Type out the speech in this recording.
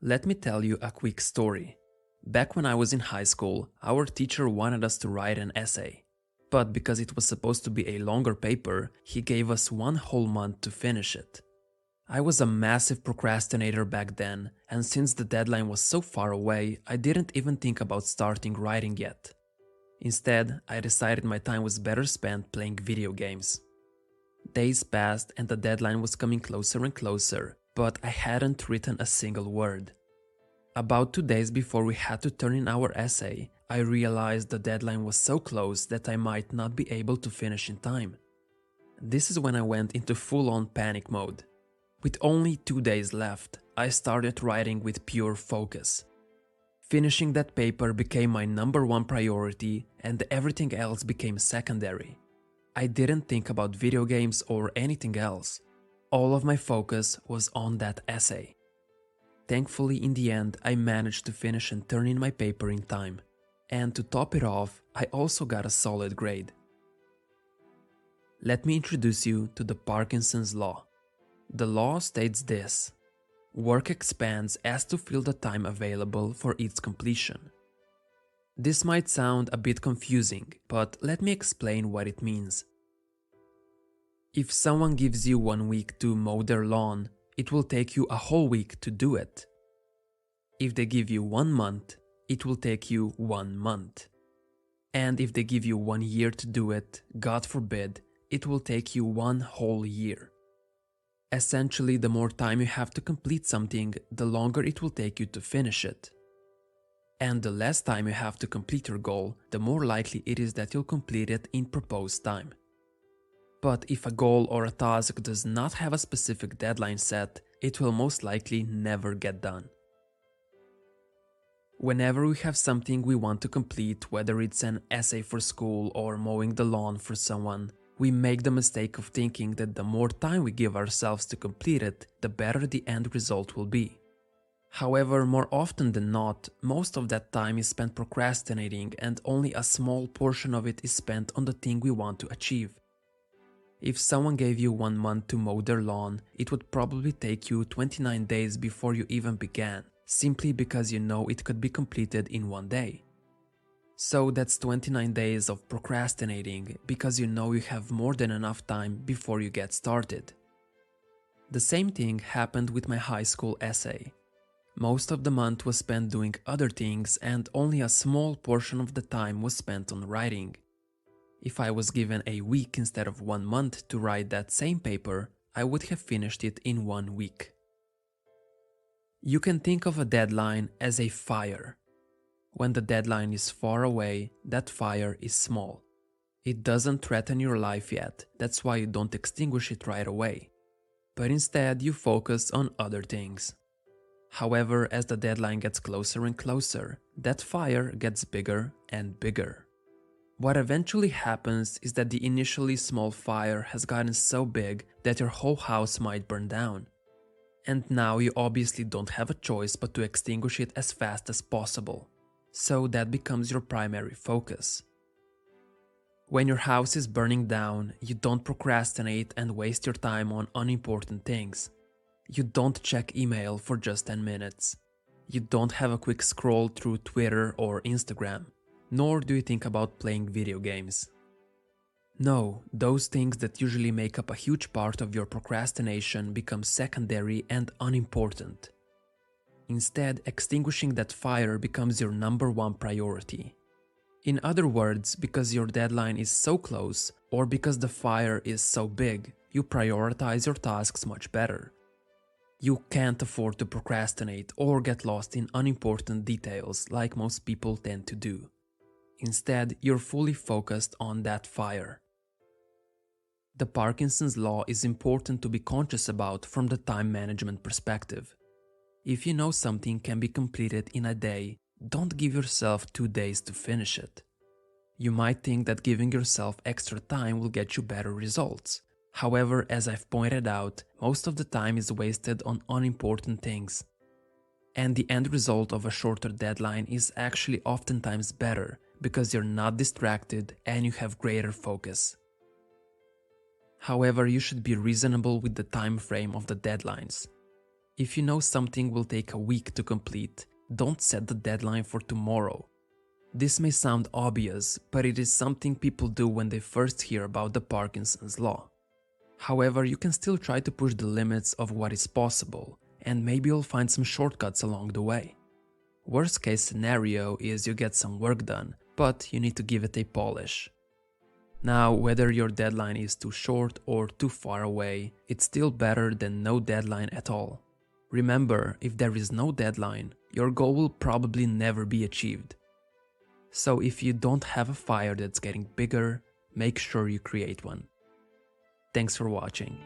Let me tell you a quick story. Back when I was in high school, our teacher wanted us to write an essay. But because it was supposed to be a longer paper, he gave us one whole month to finish it. I was a massive procrastinator back then, and since the deadline was so far away, I didn't even think about starting writing yet. Instead, I decided my time was better spent playing video games. Days passed and the deadline was coming closer and closer, but I hadn't written a single word. About 2 days before we had to turn in our essay, I realized the deadline was so close that I might not be able to finish in time. This is when I went into full-on panic mode. With only 2 days left, I started writing with pure focus. Finishing that paper became my number one priority and everything else became secondary. I didn't think about video games or anything else. All of my focus was on that essay. Thankfully, in the end, I managed to finish and turn in my paper in time. And to top it off, I also got a solid grade. Let me introduce you to the Parkinson's law. The law states this: work expands as to fill the time available for its completion. This might sound a bit confusing, but let me explain what it means. If someone gives you 1 week to mow their lawn, it will take you a whole week to do it. If they give you 1 month, it will take you 1 month. And if they give you 1 year to do it, God forbid, it will take you 1 whole year. Essentially, the more time you have to complete something, the longer it will take you to finish it. And the less time you have to complete your goal, the more likely it is that you'll complete it in proposed time. But if a goal or a task does not have a specific deadline set, it will most likely never get done. Whenever we have something we want to complete, whether it's an essay for school or mowing the lawn for someone, we make the mistake of thinking that the more time we give ourselves to complete it, the better the end result will be. However, more often than not, most of that time is spent procrastinating and only a small portion of it is spent on the thing we want to achieve. If someone gave you 1 month to mow their lawn, it would probably take you 29 days before you even began, simply because you know it could be completed in 1 day. So that's 29 days of procrastinating because you know you have more than enough time before you get started. The same thing happened with my high school essay. Most of the month was spent doing other things and only a small portion of the time was spent on writing. If I was given a week instead of 1 month to write that same paper, I would have finished it in 1 week. You can think of a deadline as a fire. When the deadline is far away, that fire is small. It doesn't threaten your life yet, that's why you don't extinguish it right away. But instead you focus on other things. However, as the deadline gets closer and closer, that fire gets bigger and bigger. What eventually happens is that the initially small fire has gotten so big that your whole house might burn down. And now you obviously don't have a choice but to extinguish it as fast as possible. So that becomes your primary focus. When your house is burning down, you don't procrastinate and waste your time on unimportant things. You don't check email for just 10 minutes. You don't have a quick scroll through Twitter or Instagram. Nor do you think about playing video games. No, those things that usually make up a huge part of your procrastination become secondary and unimportant. Instead, extinguishing that fire becomes your number one priority. In other words, because your deadline is so close, or because the fire is so big, you prioritize your tasks much better. You can't afford to procrastinate or get lost in unimportant details like most people tend to do. Instead, you're fully focused on that fire. The Parkinson's law is important to be conscious about from the time management perspective. If you know something can be completed in a day, don't give yourself 2 days to finish it. You might think that giving yourself extra time will get you better results. However, as I've pointed out, most of the time is wasted on unimportant things. And the end result of a shorter deadline is actually oftentimes better because you're not distracted and you have greater focus. However, you should be reasonable with the time frame of the deadlines. If you know something will take a week to complete, don't set the deadline for tomorrow. This may sound obvious, but it is something people do when they first hear about the Parkinson's law. However, you can still try to push the limits of what is possible, and maybe you'll find some shortcuts along the way. Worst case scenario is you get some work done, but you need to give it a polish. Now, whether your deadline is too short or too far away, it's still better than no deadline at all. Remember, if there is no deadline, your goal will probably never be achieved. So if you don't have a fire that's getting bigger, make sure you create one. Thanks for watching.